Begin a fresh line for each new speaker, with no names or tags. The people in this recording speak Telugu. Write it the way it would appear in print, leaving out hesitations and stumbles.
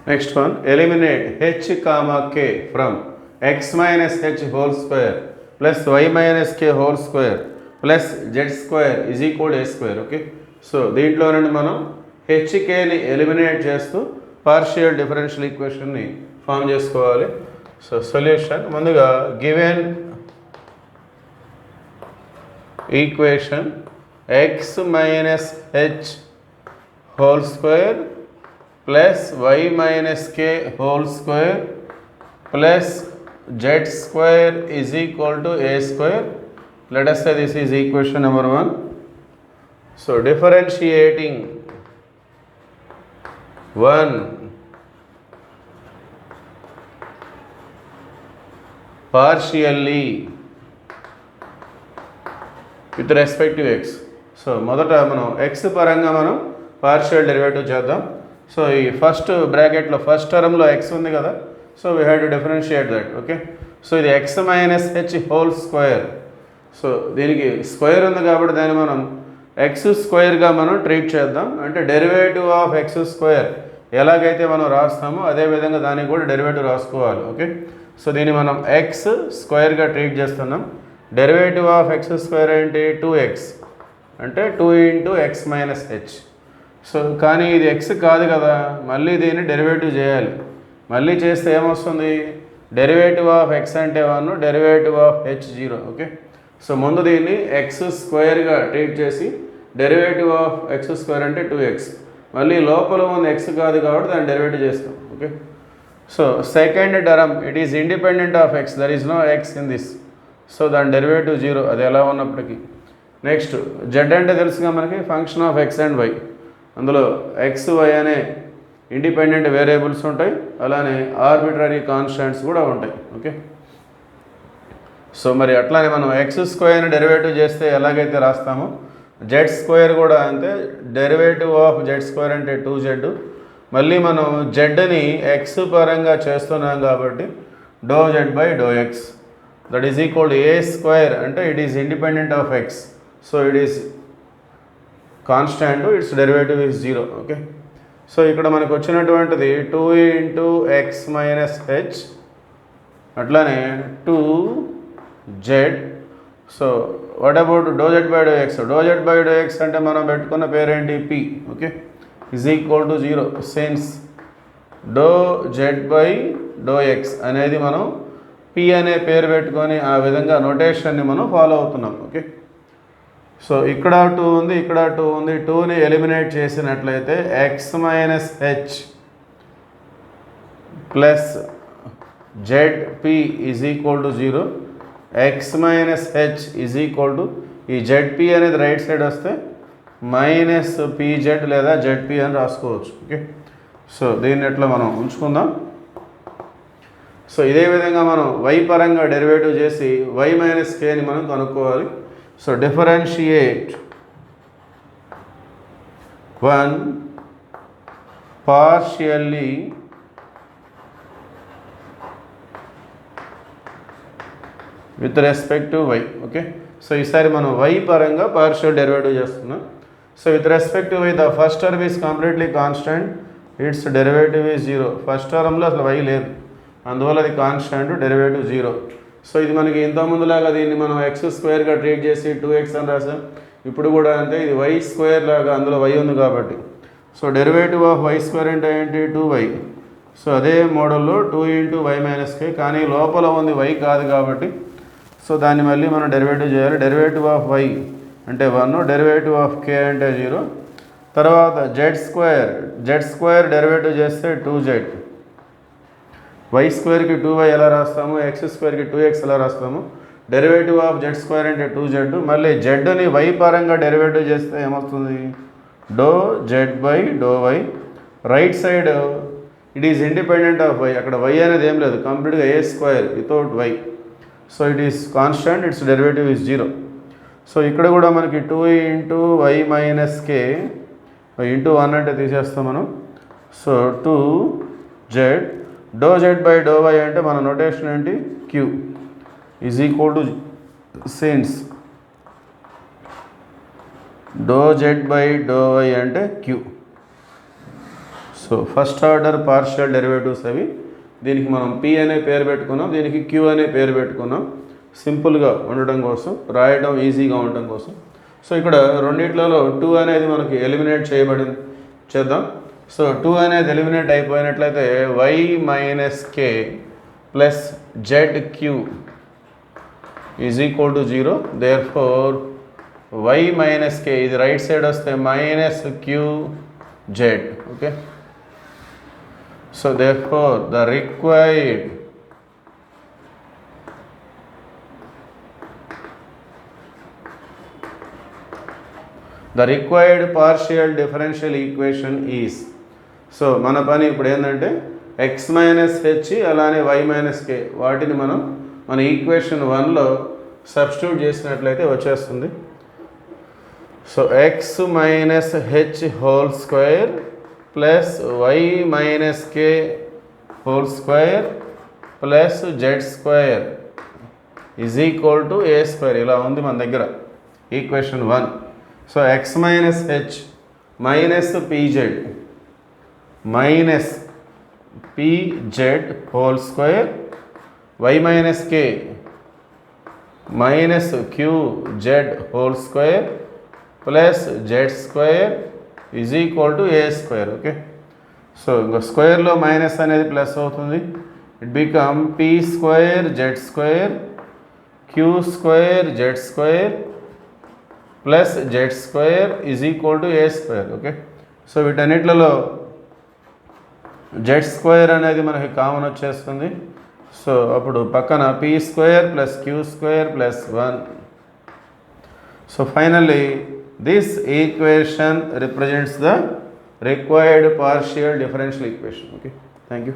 Next one, eliminate h comma k from x minus h whole square plus y minus k whole square plus z square is equal to a square. Okay, so దీంట్లో నుండి మనం hkని ఎలిమినేట్ చేస్తూ పార్షియల్ డిఫరెన్షియల్ ఈక్వేషన్ని ఫామ్ చేసుకోవాలి. సో సొల్యూషన్ ముందుగా given equation x minus h whole square plus y minus k whole square plus z square is equal to a square. Let us say this is equation number 1. So differentiating 1 partially with respect to x. So మొదట మనం x పరంగా మనం పార్షియల్ డెరివేటివ్ చేద్దాం. సో ఈ ఫస్ట్ బ్రాకెట్లో ఫస్ట్ టర్మ్లో x ఉంది కదా, so we have to differentiate that. Okay, so ఇది x minus h whole square. So దీనికి స్క్వేర్ ఉంది కాబట్టి దాన్ని మనం ఎక్స్ స్క్వేర్గా మనం ట్రీట్ చేద్దాం. అంటే డెరివేటివ్ ఆఫ్ ఎక్స్ స్క్వేర్ ఎలాగైతే మనం రాస్తామో అదేవిధంగా దానికి కూడా డెరివేటివ్ రాసుకోవాలి. ఓకే, సో దీన్ని మనం ఎక్స్ స్క్వేర్గా ట్రీట్ చేస్తున్నాం. డెరివేటివ్ ఆఫ్ ఎక్స్ స్క్వేర్ ఏంటి? 2x, అంటే 2 into x minus H. So కానీ ఇది ఎక్స్ కాదు కదా, మళ్ళీ దీన్ని డెరివేటివ్ చేయాలి. మళ్ళీ చేస్తే ఏమొస్తుంది? డెరివేటివ్ ఆఫ్ ఎక్స్ అంటే 1, derivative of H 0. Okay, so ముందు దీన్ని ఎక్స్ స్క్వేర్గా ట్రీట్ చేసి డెరివేటివ్ ఆఫ్ ఎక్స్ స్క్వేర్ అంటే 2x, మళ్ళీ లోపల ఉంది ఎక్స్ కాదు కాబట్టి దాన్ని డెరివేటివ్ చేస్తాం. Okay, so second term it is independent of x, there is no x in this, so దాని డెరివేటివ్ 0 అది ఎలా ఉన్నప్పటికీ. నెక్స్ట్ జెడ్ అంటే తెలుసుగా మనకి function of x and y. అందులో ఎక్స్ వై అనే ఇండిపెండెంట్ వేరియబుల్స్ ఉంటాయి, అలానే ఆర్బిట్రరీ కాన్స్టెంట్స్ కూడా ఉంటాయి. ఓకే, సో మరి అట్లానే మనం ఎక్స్ స్క్వేర్ని డెరివేటివ్ చేస్తే ఎలాగైతే రాస్తామో జెడ్ స్క్వేర్ కూడా అంతే. డెరివేటివ్ ఆఫ్ జెడ్ స్క్వేర్ అంటే 2z. మళ్ళీ మనం జెడ్ని ఎక్స్ పరంగా చేస్తున్నాం కాబట్టి doe z by doe x that is equal to a square, అంటే it is independent of x, so it is constant, its derivative is 0. Okay, so ఇక్కడ మనకు వచ్చినటువంటిది 2 ఇంటూ ఎక్స్ మైనస్ హెచ్, అట్లానే 2z. So what about doe z by doe x? Doe z by doe x అంటే మనం పెట్టుకున్న పేరేంటి? p. Okay, is equal to 0 since doe z by doe X అనేది మనం p అనే పేరు పెట్టుకొని ఆ విధంగా నొటేషన్ని మనం ఫాలో అవుతున్నాం. ఓకే, సో ఇక్కడ 2 ఉంది, ఇక్కడ 2 ఉంది. 2ని ఎలిమినేట్ చేసినట్లయితే X minus H plus Z P is equal to 0. X minus H is equal to ఈ జెడ్పి అనేది రైట్ సైడ్ వస్తే మైనస్ పీజెడ్ లేదా జెడ్పి అని రాసుకోవచ్చు. ఓకే, సో దీన్ని ఎట్లా మనం ఉంచుకుందాం. సో ఇదే విధంగా మనం y పరంగా డెరివేటివ్ చేసి y మైనస్ కేని మనం కనుక్కోవాలి. So differentiate 1 partially with respect to y. Okay, so ఈసారి మనం y పరంగా పార్షియల్ డెరివేటివ్ చేస్తున్నాం. So with respect to y the first term is completely constant, its derivative is 0. First టర్మ్లో అసలు y లేదు, అందువల్ల అది కాన్స్టెంట్, డెరివేటివ్ 0. సో ఇది మనకి ఇంతకుముందులాగా దీన్ని మనం ఎక్స్ స్క్వేర్గా ట్రీట్ చేసి 2x అని రాసాం. ఇప్పుడు కూడా అంతే, ఇది y స్క్వేర్ లాగా, అందులో y ఉంది కాబట్టి. So derivative of y square అంటే ఏంటి? 2y. సో అదే మోడల్లో 2 ఇంటూ y మైనస్ కే, కానీ లోపల ఉంది y కాదు కాబట్టి సో దాన్ని మళ్ళీ మనం డెరివేటివ్ చేయాలి. డెరివేటివ్ ఆఫ్ y అంటే 1, డెరివేటివ్ ఆఫ్ k అంటే 0. తర్వాత జెడ్ స్క్వేర్ డెరివేటివ్ చేస్తే 2z. y స్క్వేర్కి 2y ఎలా రాస్తాము, ఎక్స్ స్క్వేర్కి 2x ఎలా రాస్తాము. డెరివేటివ్ ఆఫ్ జెడ్ స్క్వేర్ అంటే 2z. మళ్ళీ జెడ్ని y పరంగా డెరివేటివ్ చేస్తే ఏమొస్తుంది? Doe z by doe y. Right side it is independent of y, అక్కడ y అనేది ఏం లేదు, కంప్లీట్గా a square without y. So it is constant, its derivative is 0. So ఇక్కడ కూడా మనకి 2 into y minus k into 1 అంటే తీసేస్తాం మనం. So 2z doe z by doe y అంటే మన నొటేషన్ ఏంటి? q is equal to since doe z by doe y అంటే q. So first order partial derivatives అవి. దీనికి మనం పి అనే పేరు పెట్టుకున్నాం, దీనికి క్యూ అనే పేరు పెట్టుకున్నాం, సింపుల్గా ఉండడం కోసం, రాయడం ఈజీగా ఉండడం కోసం. సో ఇక్కడ రెండిట్లలో 2 అనేది మనకి ఎలిమినేట్ చేయబడింది, చేద్దాం. సో 2 అనేది ఎలిమినేట్ అయిపోయినట్లయితే y minus k plus z q is equal to 0. Therefore y minus k, ఇది రైట్ సైడ్ వస్తే minus q z. Okay, so therefore the required partial differential equation is, so మన పని ఇప్పుడు ఏంటంటే x మైనస్ హెచ్ అలానే y మైనస్ కే వాటిని మనం మన ఈక్వేషన్ 1లో సబ్స్టిట్యూట్ చేసినట్లయితే వచ్చేస్తుంది. So x minus h whole square plus y minus k whole square plus z square is equal to a square. ఇలా ఉంది మన దగ్గర equation 1. So x minus h minus p z minus p z whole square, y minus k minus q z whole square plus z square is equal to a square. Okay, so ఇంకా స్క్వేర్లో మైనస్ అనేది ప్లస్ అవుతుంది. It become p square z square q square z square plus z square is equal to a square. Okay, so వీటన్నిట్లలో జెడ్ స్క్వేర్ అనేది మనకి కామన్ వచ్చేస్తుంది. సో అప్పుడు పక్కన p square plus q square plus 1. So finally this equation represents the required partial differential equation. Okay, thank you.